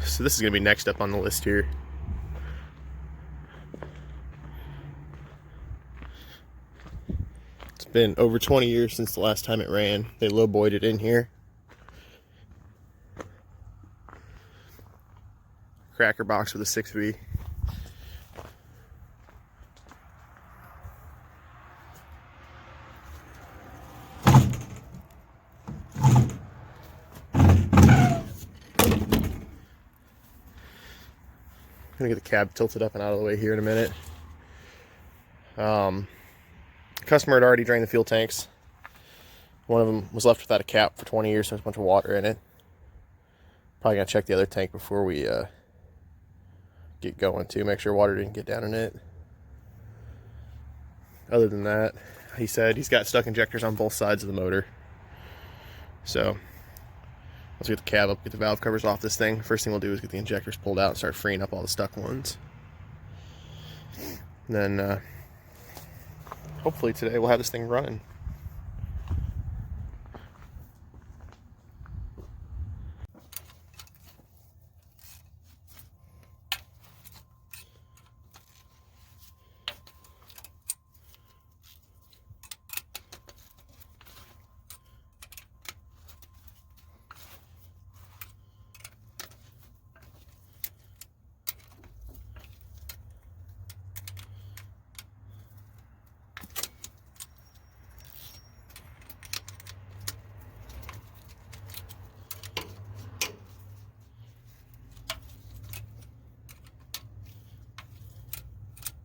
So this is going to be next up on the list here. It's been over 20 years since the last time it ran. They low-buoyed it in here. Crackerbox with a 6V. I'm gonna get the cab tilted up and out of the way here in a minute. Customer had already drained the fuel tanks. One of them was left without a cap for 20 years, so there's a bunch of water in it. Probably gonna check the other tank before we get going too, make sure water didn't get down in it. Other than that, he said he's got stuck injectors on both sides of the motor. So once we get the cab up, get the valve covers off this thing, first thing we'll do is get the injectors pulled out and start freeing up all the stuck ones. And then hopefully today we'll have this thing running.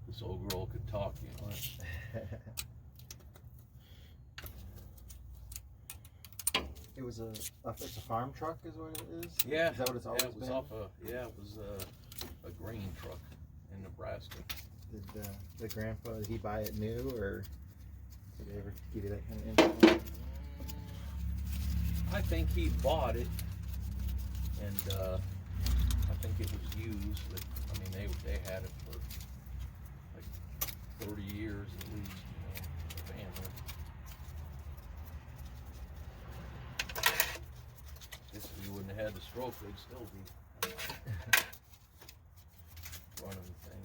This old girl could talk, you know. It was it's a farm truck, is what it is. Yeah, is that what it's always it was been? it was a grain truck in Nebraska. Did the grandpa, did he buy it new, or did they ever give you that kind of info? I think he bought it, and I think it was used. But I mean, they had it for like 30 years at least. You know, the family. If we wouldn't have had the stroke, they'd still be running the thing.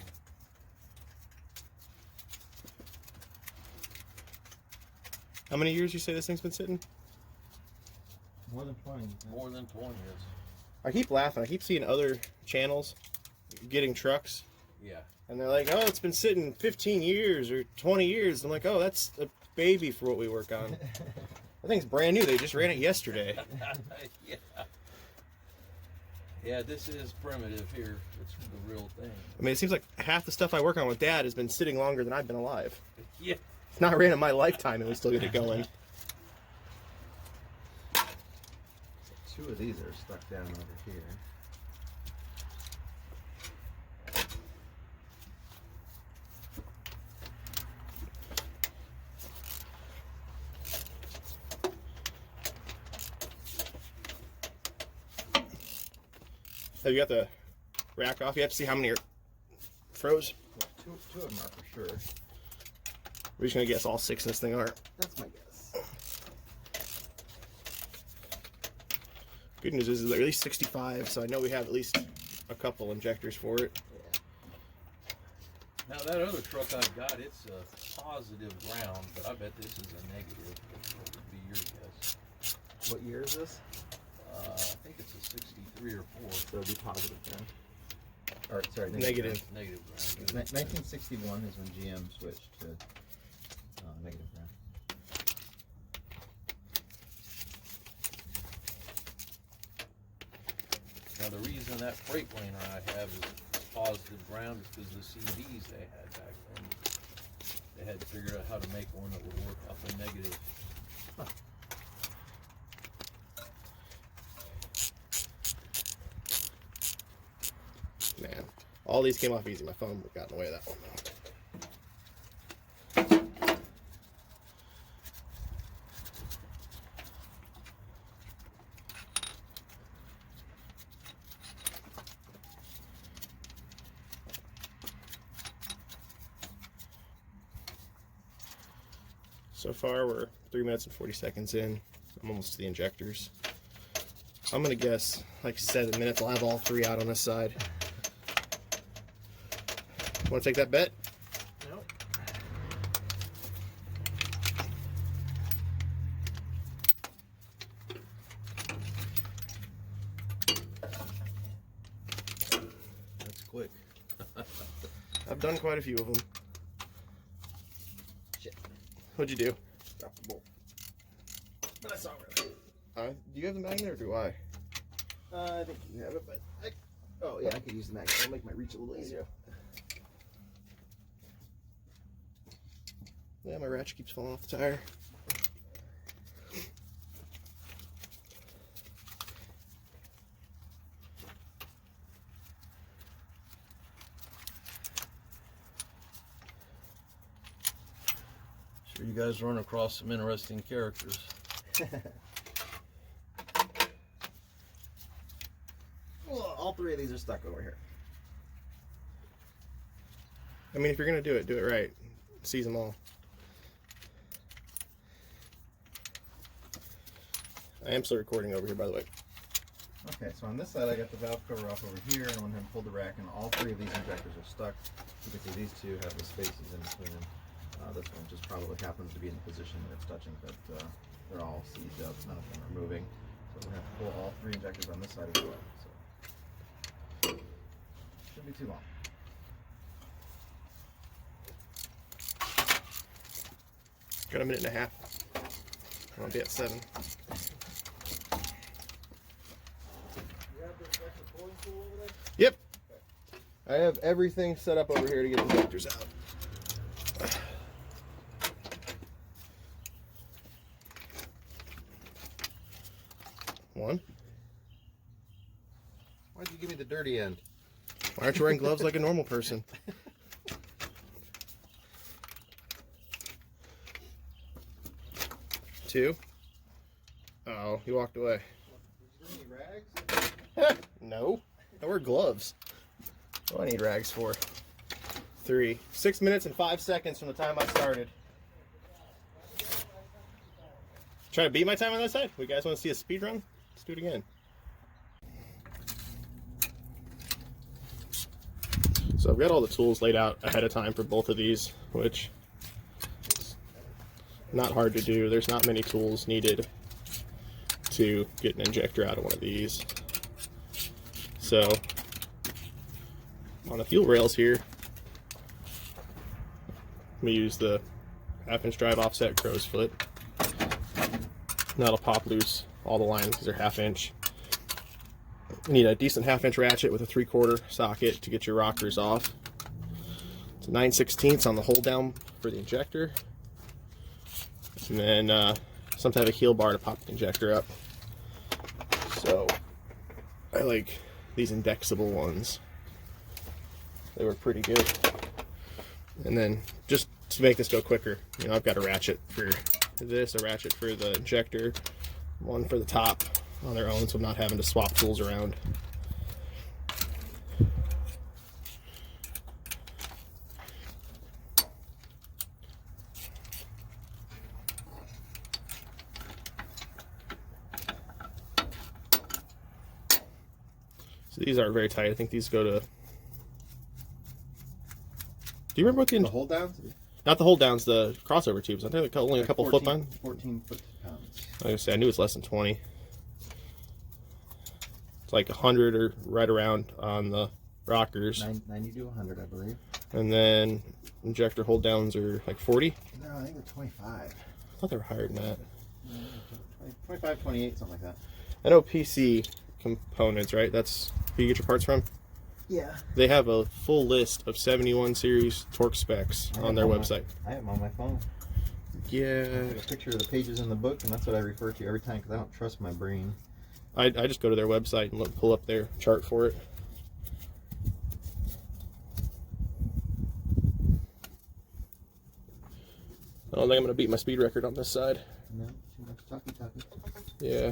How many years you say this thing's been sitting? More than 20. More than 20 years. I keep laughing. I keep seeing other channels getting trucks. Yeah. And they're like, oh, it's been sitting 15 years or 20 years. I'm like, oh, that's a baby for what we work on. I think it's brand new. They just ran it yesterday. Yeah. Yeah, this is primitive here. It's the real thing. I mean, it seems like half the stuff I work on with Dad has been sitting longer than I've been alive. Yeah. It's not ran in my lifetime and we still get it going. Two of these are stuck down over here. Have you got the rack off? You have to see how many are froze. Yeah, two of them are for sure. We're just going to guess all 6 in this thing are. That's my guess. Good news is at least 65, so I know we have at least a couple injectors for it. Now that other truck I've got, it's a positive ground, but I bet this is a negative. What would be your guess? What year is this? I think it's a 63 or 4. So it'll be positive then. Or sorry, Negative. Negative ground. 1961 is when GM switched to negative ground. Now the reason that Freightliner I have is positive ground is because the CVs they had back then. They had to figure out how to make one that would work up a negative. Huh. Man, all these came off easy. My phone got in the way of that one. So far, we're 3 minutes and 40 seconds in. I'm almost to the injectors. I'm gonna guess like 7 minutes. I'll have all 3 out on this side. Want to take that bet? Nope. That's quick. I've done quite a few of them. Shit. What'd you do? Drop the bolt. But I saw it. Do you have the magnet or do I? I think you have it, but oh yeah, I could use the magnet. It'll make my reach a little easier. Yeah, my ratchet keeps falling off the tire. Sure, you guys run across some interesting characters. Well, all 3 of these are stuck over here. I mean, if you're gonna do it right. Seize them all. I am still recording over here, by the way. Okay, so on this side I got the valve cover off over here, and I went ahead and pulled the rack, and all 3 of these injectors are stuck. You can see these 2 have the spaces in between them. This one just probably happens to be in the position that it's touching, but they're all seized up. None of them are moving. So we're going to have to pull all 3 injectors on this side as well. So shouldn't be too long. Got a minute and a half. I'll be at 7. Yep. I have everything set up over here to get the injectors out. One. Why'd you give me the dirty end? Why aren't you wearing gloves like a normal person? 2. Oh, he walked away. Any rags? No. I wear gloves. What do I need rags for? 3. 6 minutes and 5 seconds from the time I started. Try to beat my time on that side? You guys want to see a speed run? Let's do it again. So I've got all the tools laid out ahead of time for both of these, which is not hard to do. There's not many tools needed to get an injector out of one of these. So on the fuel rails here, we use the 1/2" drive offset crow's foot. And that'll pop loose all the lines because they're 1/2". You need a decent 1/2" ratchet with a 3/4 socket to get your rockers off. It's a 9/16 on the hold down for the injector. And then some type of heel bar to pop the injector up. So I like these indexable ones. They were pretty good. And then just to make this go quicker, you know, I've got a ratchet for this, a ratchet for the injector, one for the top on their own, so I'm not having to swap tools around. So these aren't very tight. I think these go to... Do you remember what The hold downs? not the hold downs, the crossover tubes? I think they're only a couple 14, foot on. 14 foot-pounds. Like I said, I knew it's less than 20. It's like 100 or right around on the rockers. 90 to 100, I believe. And then injector hold downs are like 40. No, I think they're 25. I thought they were higher than that. 25, 28, something like that. I know PC Components, right? That's who you get your parts from? Yeah. They have a full list of 71 series torque specs on their website. I have them on my phone. Yeah. I take a picture of the pages in the book, and that's what I refer to every time because I don't trust my brain. I just go to their website and pull up their chart for it. I don't think I'm going to beat my speed record on this side. No, too much talky. Yeah.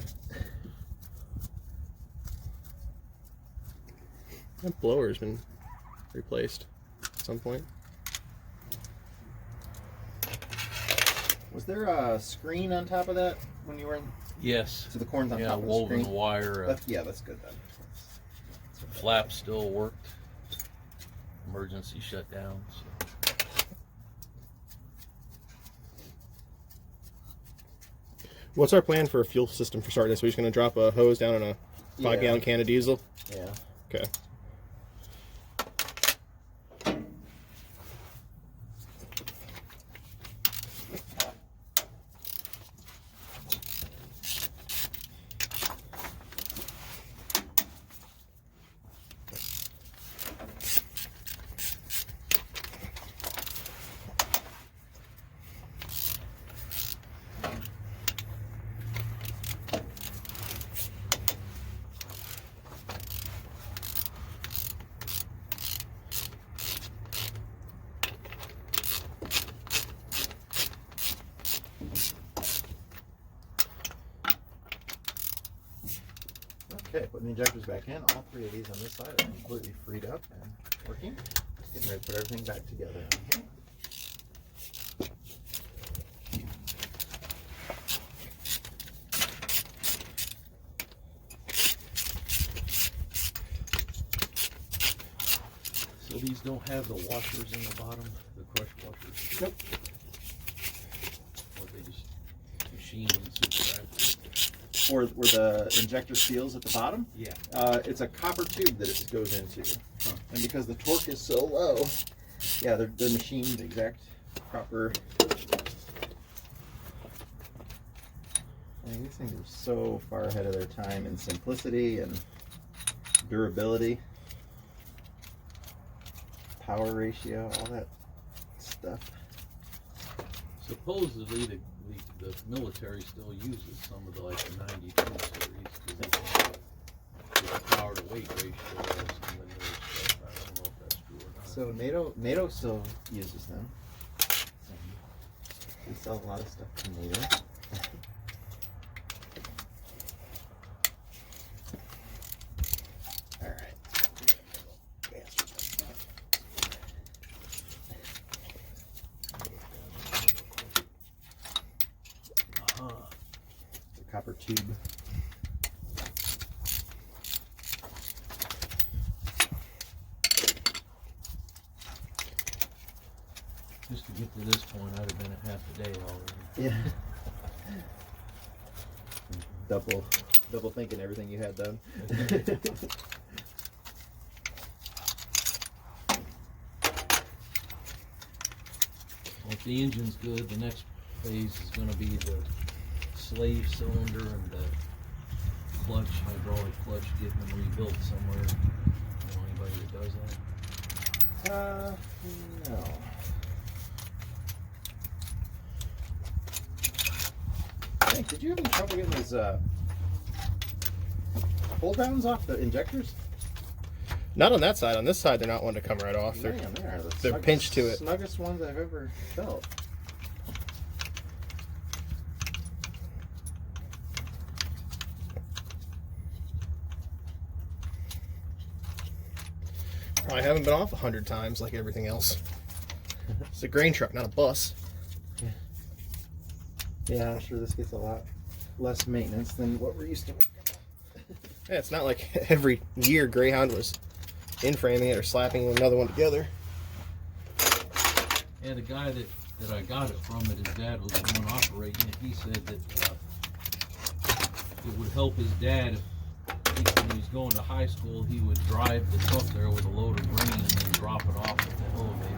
That blower's been replaced at some point. Was there a screen on top of that when you were Yes. So the corn's on Yeah, top of the woven screen. wire. Yeah, that's good then. Flap still worked. Emergency shutdown. So. What's our plan for a fuel system for starting this? We're just going to drop a hose down in a 5-gallon can of diesel? Yeah. Okay. Okay, putting the injectors back in. All three of these on this side are completely freed up and working. Just getting ready to put everything back together on here. So these don't have the washers in the bottom, the crush washers. Nope. Or they just machine and super active. Or where the injector seals at the bottom. Yeah. It's a copper tube that it goes into. And because the torque is so low, yeah, they're machined exact proper. I mean, these things are so far ahead of their time in simplicity and durability, power ratio, all that stuff. Supposedly the military still uses some of the like the 92 series because the power to weight ratio has some of the newer stuff. I don't know if that's true or not. So NATO still uses them. We sell a lot of stuff to NATO. All right. The copper tube. Just to get to this point, I'd have been at half a day already. Yeah. Double thinking everything you had done. Well, if the engine's good, the next phase is going to be the slave cylinder and the clutch, hydraulic clutch, getting them rebuilt somewhere. You know anybody that does that? No. Hank, did you have any trouble getting those pull downs off the injectors? Not on that side. On this side, they're not wanting to come right off. Man, they are the they're pinched to it. Snuggest ones I've ever felt. I haven't been off 100 times like everything else. It's a grain truck, not a bus. Yeah, I'm sure this gets a lot less maintenance than what we're used to. Yeah, it's not like every year Greyhound was in-framing it or slapping another one together. Yeah, the guy that I got it from, that his dad was the one operating it, he said that it would help his dad if when he was going to high school, he would drive the truck there with a load of grain and then drop it off at the elevator.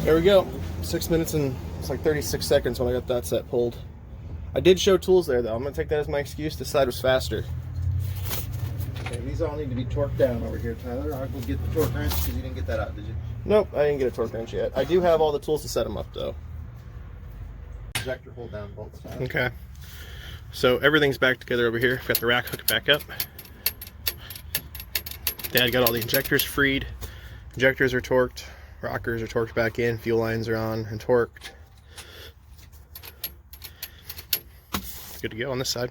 There we go. 6 minutes and it's like 36 seconds when I got that set pulled. I did show tools there though. I'm gonna take that as my excuse. This side was faster. Okay, these all need to be torqued down over here, Tyler. I'll go get the torque wrench because you didn't get that out, did you? Nope, I didn't get a torque wrench yet. I do have all the tools to set them up though. Injector hold down bolts, Tyler. Okay. So everything's back together over here. Got the rack hooked back up. Dad got all the injectors freed. Injectors are torqued. Rockers are torqued back in. Fuel lines are on and torqued. Good to go on this side.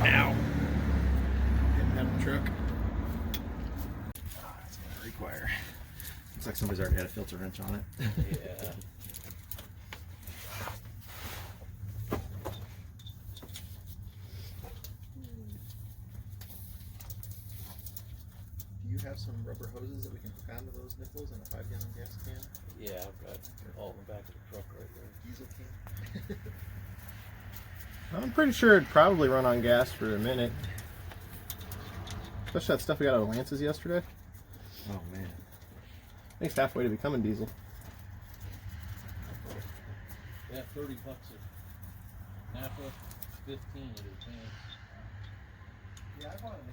Ow. Getting out of the truck. Oh, that's gonna require. Looks like somebody's already had a filter wrench on it. Yeah. Do you have some rubber hoses that we can hook onto those nipples in a 5-gallon gas can? Yeah, I've got all in the back of the truck right there. Diesel can? I'm pretty sure it'd probably run on gas for a minute. Especially that stuff we got out of Lance's yesterday. Oh man. I think it's halfway to becoming diesel. Yeah, $30 a Napa, 15 at a chance. Yeah, I bought an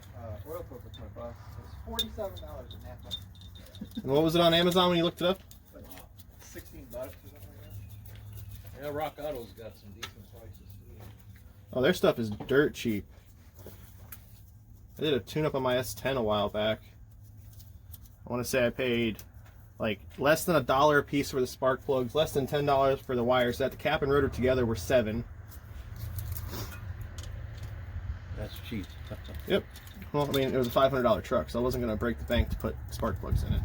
oil filter for $20. It was $47 at Napa. And what was it on Amazon when you looked it up? Like $16 or something like that. Yeah, Rock Auto's got some decent prices too. Oh, their stuff is dirt cheap. I did a tune-up on my S10 a while back. I want to say I paid like less than $1 a piece for the spark plugs, less than $10 for the wires. That the cap and rotor together were $7. That's cheap. Yep. Well, I mean, it was a $500 truck, so I wasn't going to break the bank to put spark plugs in it.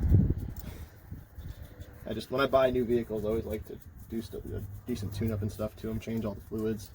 I just, when I buy new vehicles, I always like to do stuff, a decent tune-up and stuff to them, change all the fluids.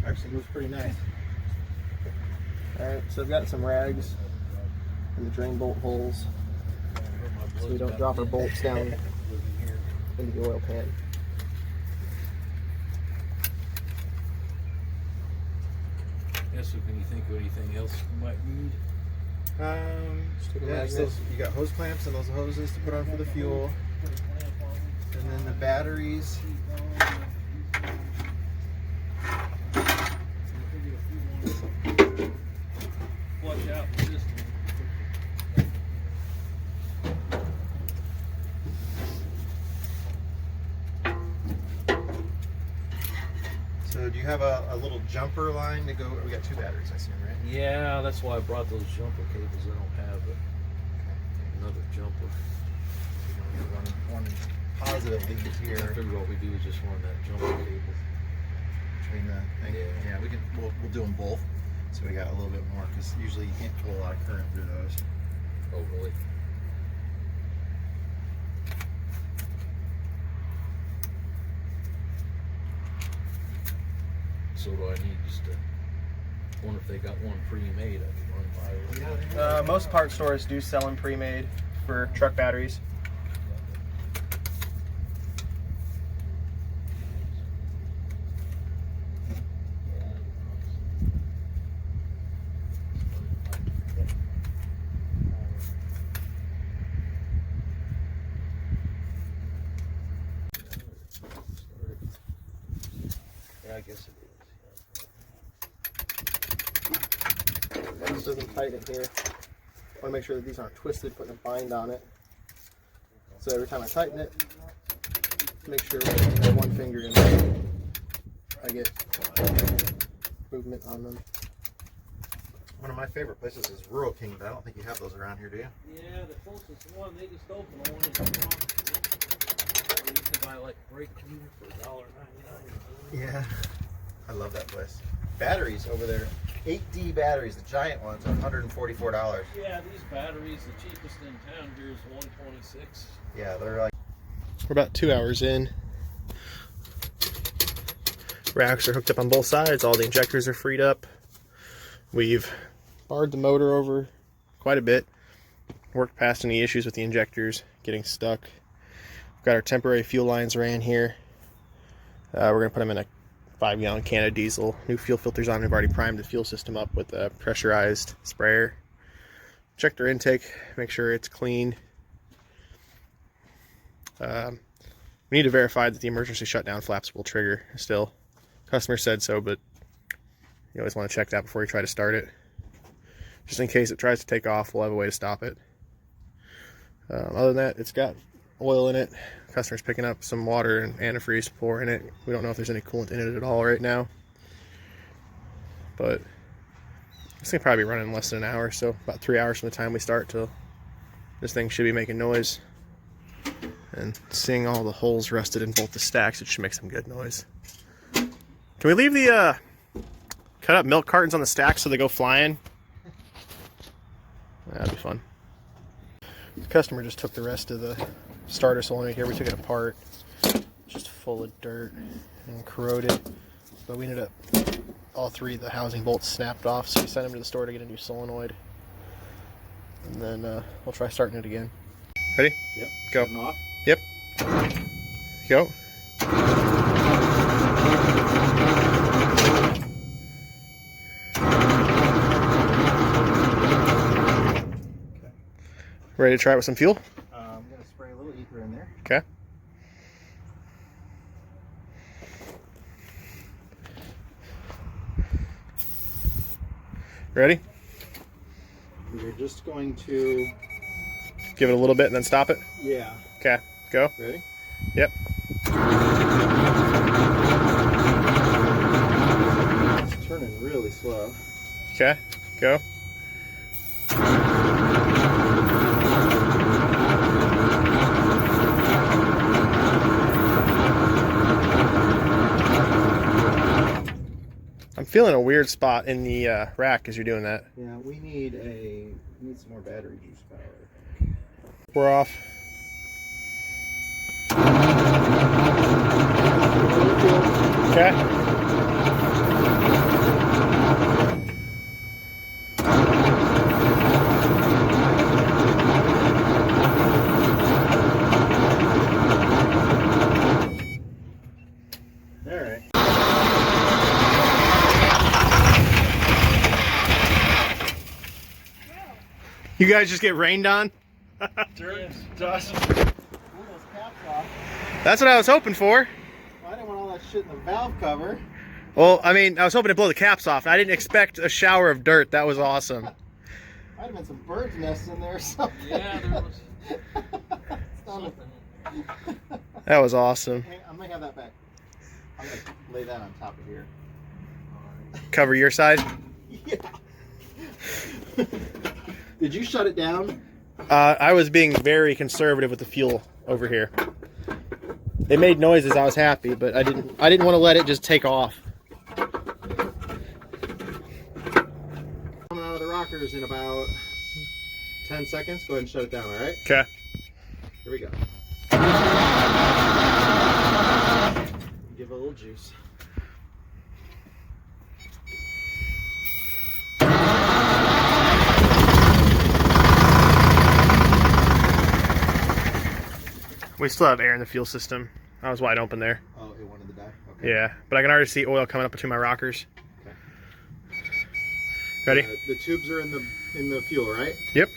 Actually moves pretty nice. Alright, so I've got some rags in the drain bolt holes so we don't drop our bolts down into the oil pan. Yeah, so can you think of anything else you might need? Yeah, so you got hose clamps and those hoses to put on for the fuel, and then the batteries. Flush out the system. So do you have a little jumper line to go? We got 2 batteries, I assume, right? Yeah, that's why I brought those jumper cables. I don't have another jumper. We got one positive lead I here figured what we do is just run that jumper cable. between the thing. Yeah. We can. We'll do them both. So we got a little bit more because usually you can't pull a lot of current through those. Oh, really? So do I need just to wonder if they got one pre-made I can run by? Most part stores do sell them pre-made for truck batteries. Yeah, I guess it This doesn't tighten it here. I want to make sure that these aren't twisted, putting a bind on it. So every time I tighten it, make sure when I have one finger in there, I get movement on them. One of my favorite places is Rural King, but I don't think you have those around here, do you? Yeah, the closest one they just opened. I wanted to come on. You can buy like brake cleaner for $1.99. Yeah. I love that place. Batteries over there, 8D batteries, the giant ones, are $144. Yeah, these batteries, the cheapest in town here is $126. Yeah, they're like. We're about 2 hours in. Racks are hooked up on both sides. All the injectors are freed up. We've barred the motor over quite a bit. Worked past any issues with the injectors getting stuck. We've got our temporary fuel lines ran here. We're going to put them in a 5-gallon can of diesel. New fuel filters on. We've already primed the fuel system up with a pressurized sprayer. Check their intake, make sure it's clean. We need to verify that the emergency shutdown flaps will trigger still. Customer said so, but you always want to check that before you try to start it. Just in case it tries to take off, we'll have a way to stop it. Other than that, it's got oil in it. Customer's picking up some water and antifreeze to pour in it. We don't know if there's any coolant in it at all right now. But this thing will probably be running less than an hour, so about 3 hours from the time we start till this thing should be making noise. And seeing all the holes rusted in both the stacks, it should make some good noise. Can we leave the cut up milk cartons on the stack so they go flying? That'd be fun. The customer just took the rest of the starter solenoid here. We took it apart, just full of dirt and corroded. But we ended up, all 3 of the housing bolts snapped off, so we sent them to the store to get a new solenoid. And then we'll try starting it again. Ready? Yep. Go. Shutting off. Yep. Go. Ready to try it with some fuel? I'm going to spray a little ether in there. Okay. Ready? We're just going to... Give it a little bit and then stop it? Yeah. Okay, go. Ready? Yep. It's turning really slow. Okay, go. I'm feeling a weird spot in the rack as you're doing that. Yeah, we need some more battery juice power. We're off. Okay. All right. You guys just get rained on? Dirt, dust. Pull those caps off. That's what I was hoping for. Well, I didn't want all that shit in the valve cover. Well, I mean, I was hoping to blow the caps off. I didn't expect a shower of dirt. That was awesome. Might have been some birds' nests in there or something. Yeah, there was something. That was awesome. Hey, I'm gonna have that back. I'm gonna lay that on top of here. Cover your side. Yeah. Did you shut it down? I was being very conservative with the fuel over here. It made noises. I was happy, but I didn't want to let it just take off. Coming out of the rockers in about 10 seconds. Go ahead and shut it down, all right? Okay. Here we go. Give it a little juice. We still have air in the fuel system. I was wide open there. Oh, it wanted to die? Okay. Yeah, but I can already see oil coming up between my rockers. Okay. Ready? The tubes are in the fuel, right? Yep.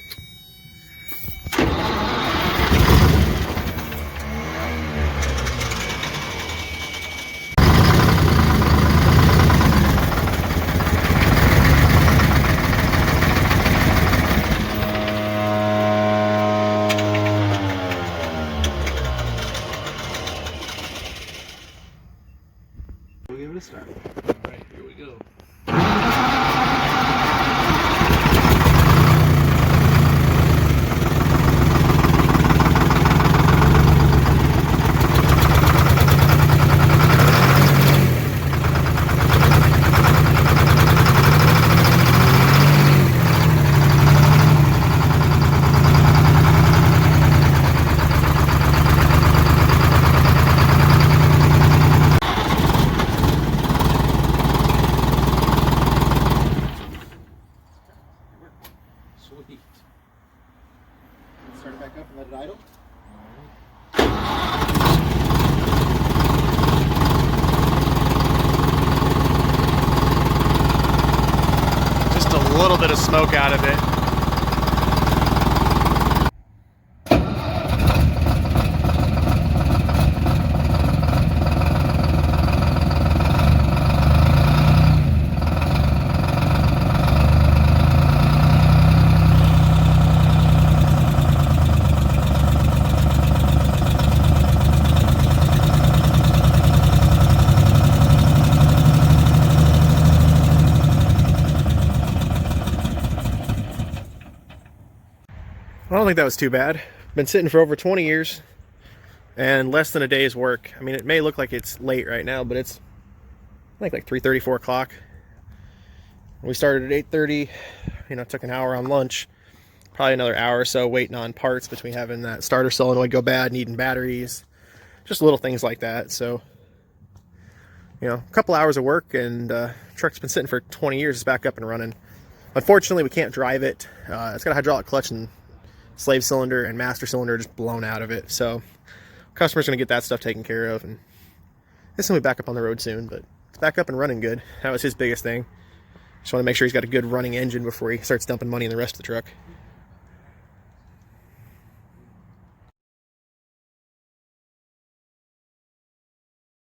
We'll give it a start. All right, here we go. a little bit of smoke out of it. I don't think that was too bad. Been sitting for over 20 years and less than a day's work. I mean, it may look like it's late right now, but it's I think like 3:30, 4 o'clock. We started at 8:30, took an hour on lunch, probably another hour or so waiting on parts between having that starter solenoid go bad, needing batteries, just little things like that. So, a couple hours of work, and truck's been sitting for 20 years. It's back up and running. Unfortunately, we can't drive it. It's got a hydraulic clutch and slave cylinder and master cylinder just blown out of it. So customer's gonna get that stuff taken care of, and this will be back up on the road soon, but it's back up and running good. That was his biggest thing. Just want to make sure he's got a good running engine before he starts dumping money in the rest of the truck.